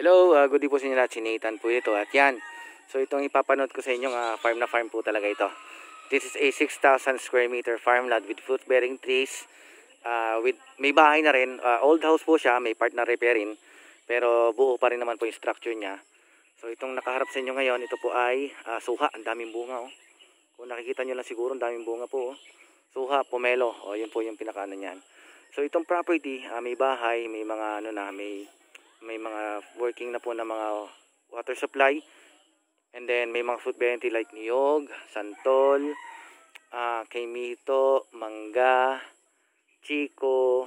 Hello, good day po sa inyo lahat. Si Nathan po ito at yan. So itong ipapanood ko sa inyo, farm na farm po talaga ito. This is a 6,000 square meter farmland with fruit bearing trees. May bahay na rin. Old house po siya, may part na repairing. Pero buo pa rin naman po yung structure niya. So itong nakaharap sa inyo ngayon, ito po ay suha. Ang daming bunga oh. Kung nakikita nyo lang siguro, ang daming bunga po oh. Suha, pomelo. O yun po yung pinakaano niyan. So itong property, may bahay, may mga ano na, may mga working na po na mga water supply, and then may mga fruit bearing tree like niyog, santol, kaimito, mangga, chiko,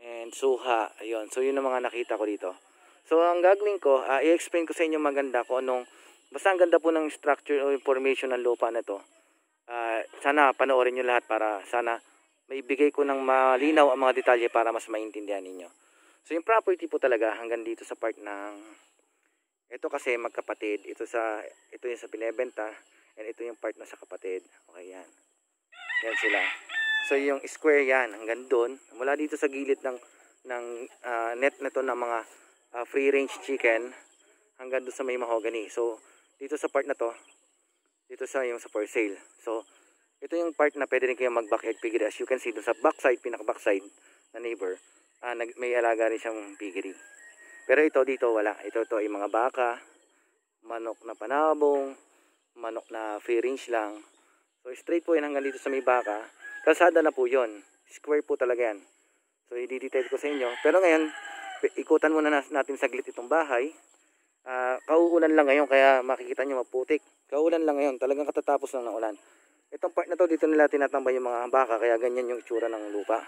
and suha. Ayun. So yun ang mga nakita ko dito. So ang gagawin ko, i-explain ko sa inyo maganda kung anong, basta ang ganda po ng structure o information ng lupa na to. Sana panoorin nyo lahat para sana maibigay ko ng malinaw ang mga detalye para mas maintindihan ninyo. So yung property po talaga hanggang dito sa part ng ito kasi magkapatid, ito yung sa binebenta, and ito yung part na sa kapatid. Okay, yan. Yan sila. So yung square yan hanggang doon, mula dito sa gilid ng net na to ng mga free range chicken hanggang doon sa may mahogany. So dito sa part na to, dito sa yung sa for sale. So ito yung part na pwede rin kayo mag backyard piggery. As you can see doon sa backside, pinaka backside na neighbor, may alaga rin siyang piggery. Pero ito dito wala. Ito ay mga baka, manok na panabong, manok na free range lang. So straight po yan hanggang dito sa may baka. Kalsada na po yon. Square po talaga yan. So i-detail ko sa inyo. Pero ngayon, ikutan muna natin saglit itong bahay. Kauulan lang ngayon kaya makikita nyo maputik. Kauulan lang ngayon. Talagang katatapos lang ng ulan. Itong part na to, dito nila tinatambay yung mga baka. Kaya ganyan yung itsura ng lupa.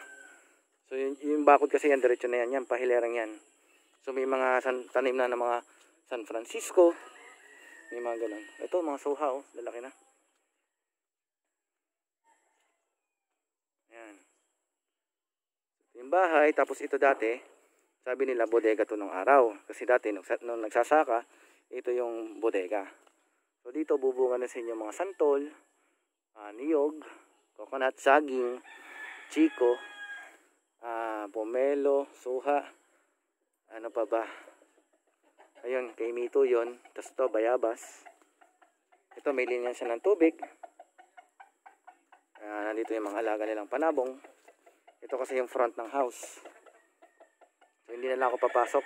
So yung bakod kasi yan, diretso na yan, pahilerang yan. So may mga tanim na ng mga San Francisco. May mga ganun. Ito mga soha oh, lalaki na. Yan. Yung bahay, tapos ito dati, sabi nila bodega to nung araw. Kasi dati nung nagsasaka, ito yung bodega. So dito bubungan na sa inyo mga santol, niyog, coconut, saging, chiko, pomelo, suha, ano pa ba, ayun, kaimito yun, tapos ito, bayabas, ito may linya siya ng tubig, nandito yung mga alaga nilang panabong, ito kasi yung front ng house, so hindi na lang ako papasok,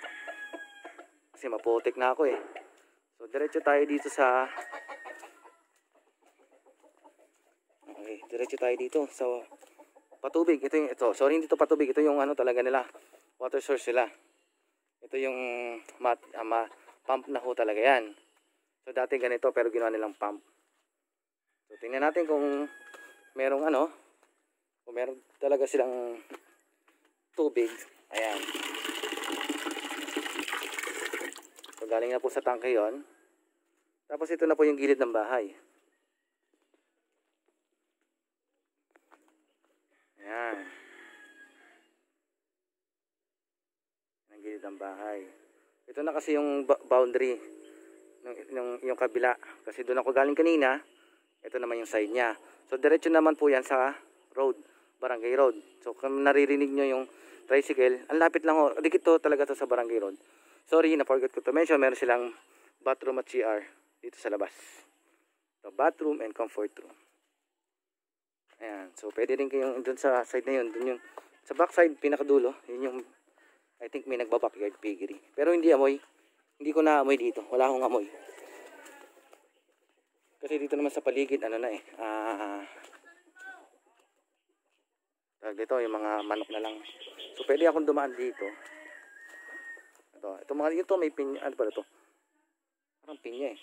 kasi maputik na ako eh. So diretso tayo dito sa, okay, diretso tayo dito, so patubig, ito sorry hindi to patubig, ito yung ano talaga nila, water source sila. Ito yung pump na ho talaga yan. So dati ganito pero ginawa nilang pump. So tingnan natin kung merong kung meron talaga silang tubig. Ayan. So galing na po sa tangke yon. Tapos ito na po yung gilid ng bahay. Ayan. Ang gilid ng bahay. Ito na kasi yung boundary yung kabila. Kasi doon ako galing kanina. Ito naman yung side niya. So diretso naman po yan sa road. Barangay road. So kung naririnig nyo yung tricycle, ang lapit lang ho. Dikit to talaga to sa barangay road. Sorry, na-forgot ko to mention. Meron silang bathroom at CR dito sa labas. So bathroom and comfort room. Ayan. So pwede rin kayong doon sa side na yun. Doon yung sa back side, pinakadulo. Yun yung I think may nagba-backyard piggery. Pero hindi amoy. Hindi ko na amoy dito. Wala akong amoy. Kasi dito naman sa paligid, ano na eh. Dito, yung mga manok na lang. So, pwede akong dumaan dito. Ito mga dito, may pinya. Ano pala ito? Parang pinya eh.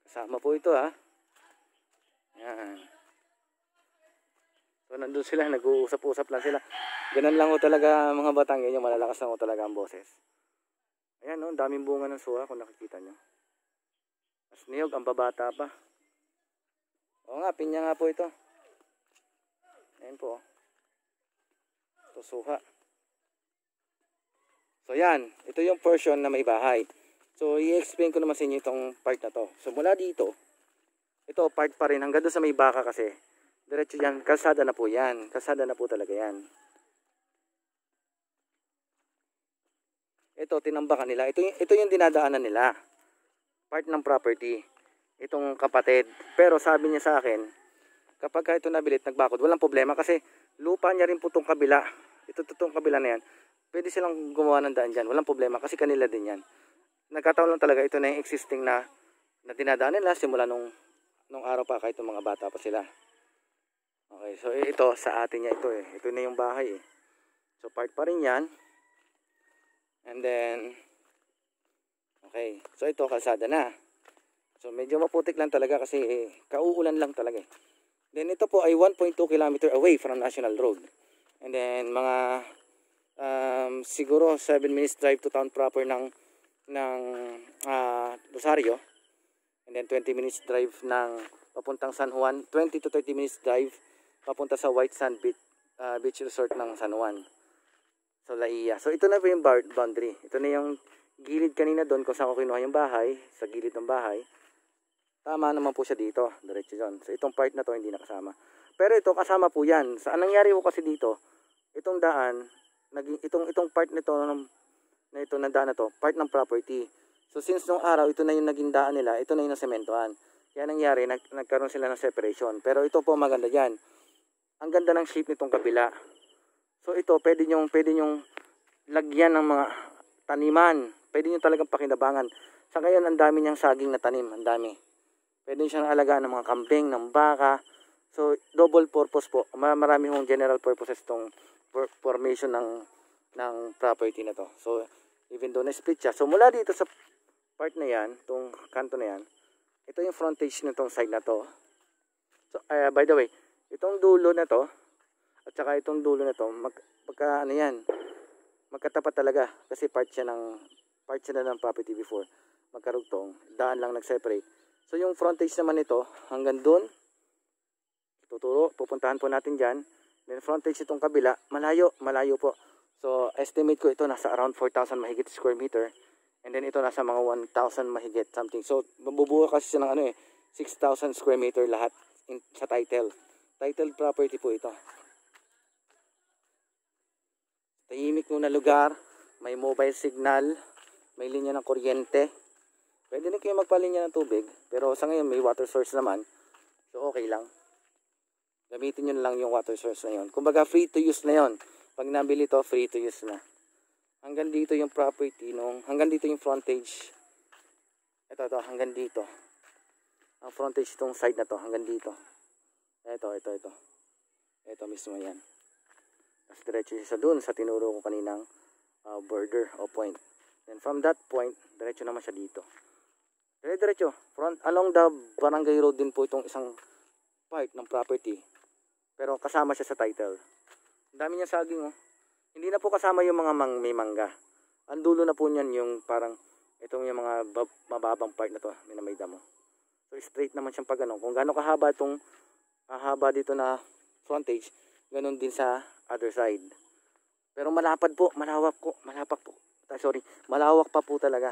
Kasama po ito ha. Yan. So nandun sila, nag-uusap-usap lang sila. Ganun lang ho talaga mga Batang, yung malalakas lang ho talaga ang boses. Ayan no, daming bunga ng suha kung nakikita nyo. Mas niyog, ang babata pa. Oo nga, pinya nga po ito. Ayan po. Ito suha. So yan, ito yung portion na may bahay. So i-explain ko naman sa inyo itong part na to. So mula dito, ito part pa rin hanggang doon sa may baka kasi. Diretso yan, kalsada na po yan. Kalsada na po talaga yan. Ito, tinambakan nila. Ito yung dinadaanan nila. Part ng property. Itong kapatid. Pero sabi niya sa akin, kapag ito nabilit, nagbakod, walang problema kasi lupa niya rin po itong kabila. Itong kabila na yan. Pwede silang gumawa ng daan dyan. Walang problema kasi kanila din yan. Nagkataon lang talaga, ito na yung existing na dinadaan nila simula nung araw pa, kahit ng mga bata pa sila. Okay, so ito sa atin niya ito eh. Ito na yung bahay eh. So part pa rin yan. And then okay, so ito kalsada na. So medyo maputik lang talaga kasi kauulan lang talaga eh. Then ito po ay 1.2 km away from National Road. And then mga siguro 7 minutes drive to town proper ng Rosario. And then 20 minutes drive ng papuntang San Juan. 20 to 30 minutes drive papunta sa White Sand Beach Resort ng San Juan. So Laia. So ito na po yung boundary. Ito na yung gilid kanina doon kung saan ko kinuha yung bahay. Sa gilid ng bahay. Tama naman po siya dito. Diretso dyan. So itong part na to hindi nakasama. Pero ito kasama po yan. So anong nangyari po kasi dito, itong daan, itong part nito na ito na daan na to, part ng property. So since nung araw, ito na yung naging daan nila, ito na yung nasementohan. Kaya nangyari, nagkaroon sila ng separation. Pero ito po maganda dyan. Ang ganda ng shape nitong kabila. So ito, pwede nyong lagyan ng mga taniman. Pwede nyo talagang pakinabangan. Sa ngayon, ang dami niyang saging na tanim. Ang dami. Pwede nyo siyang alagaan ng mga kambing, ng baka. So, double purpose po. Marami hong general purposes itong formation ng property na to. So, even though na-split siya. So, mula dito sa part na yan, itong kanto na yan, ito yung frontage nitong side na to. So, by the way, itong dulo na to, at saka itong dulo na to, magkatapat talaga. Kasi part siya na ng property before. Magkarugtong. Daan lang nag-separate. So, yung frontage naman ito, hanggang dun, pupuntahan po natin dyan. Then, frontage itong kabila, malayo po. So, estimate ko ito nasa around 4,000 mahigit square meter. And then, ito nasa mga 1,000 mahigit something. So, mabubuo kasi siya ng 6,000 square meter lahat sa title. Title property po ito. Tahimik mo na lugar, may mobile signal, may linya ng kuryente. Pwede na kayo magpalinya ng tubig, pero sa ngayon may water source naman. So okay lang. Gamitin nyo na lang yung water source na yun. Kumbaga free to use na yun. Pag nabili to, free to use na. Hanggang dito yung property hanggang dito yung frontage. Ito, hanggang dito. Ang frontage itong side na to, hanggang dito. Ito. Ito mismo yan. Tapos diretso siya doon sa tinuro ko kaninang border o point. Then from that point, diretso naman siya dito. Diretso. Along the barangay road din po itong isang part ng property. Pero kasama siya sa title. Ang dami niya saging oh. Hindi na po kasama yung mga may mangga. Ang dulo na po niyan yung parang itong yung mga mababang part na to. May damo. So straight naman siyang pag Kung gaano kahaba itong haba dito na frontage, ganun din sa other side. Pero malapad po, malawak pa po talaga.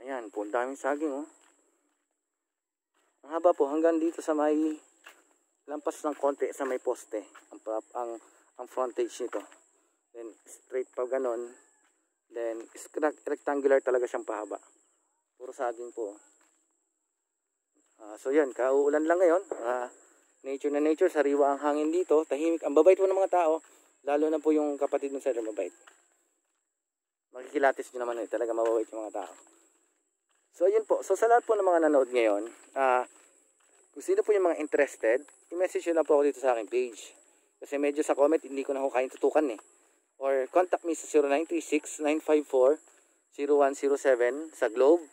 Ayan po, ang daming saging oh. Ang haba po hanggang dito sa may lampas ng konti sa may poste. Ang frontage nito. Then straight pa ganon. Then rectangular talaga siyang pahaba. Puro saging po. So yan, kauulan lang ngayon. Nature na nature, sariwa ang hangin dito. Tahimik, ang babait po ng mga tao. Lalo na po yung kapatid ng seller, mabait. Makikilatis nyo naman talaga mababait yung mga tao. So yun po, so sa lahat po ng mga nanood ngayon, kung sino po yung mga interested, i-message nyo lang po ako dito sa aking page. Kasi medyo sa comment, hindi ko na ako kayang tutukan eh. Or contact me sa 0936-954-0107 sa Globe,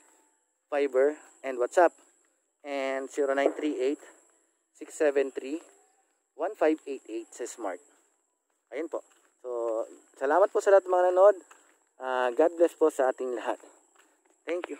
Fiber, and WhatsApp. And 0938-673-1588 sa Smart. Ayun po. So, salamat po sa lahat ng mga nanood. God bless po sa ating lahat. Thank you.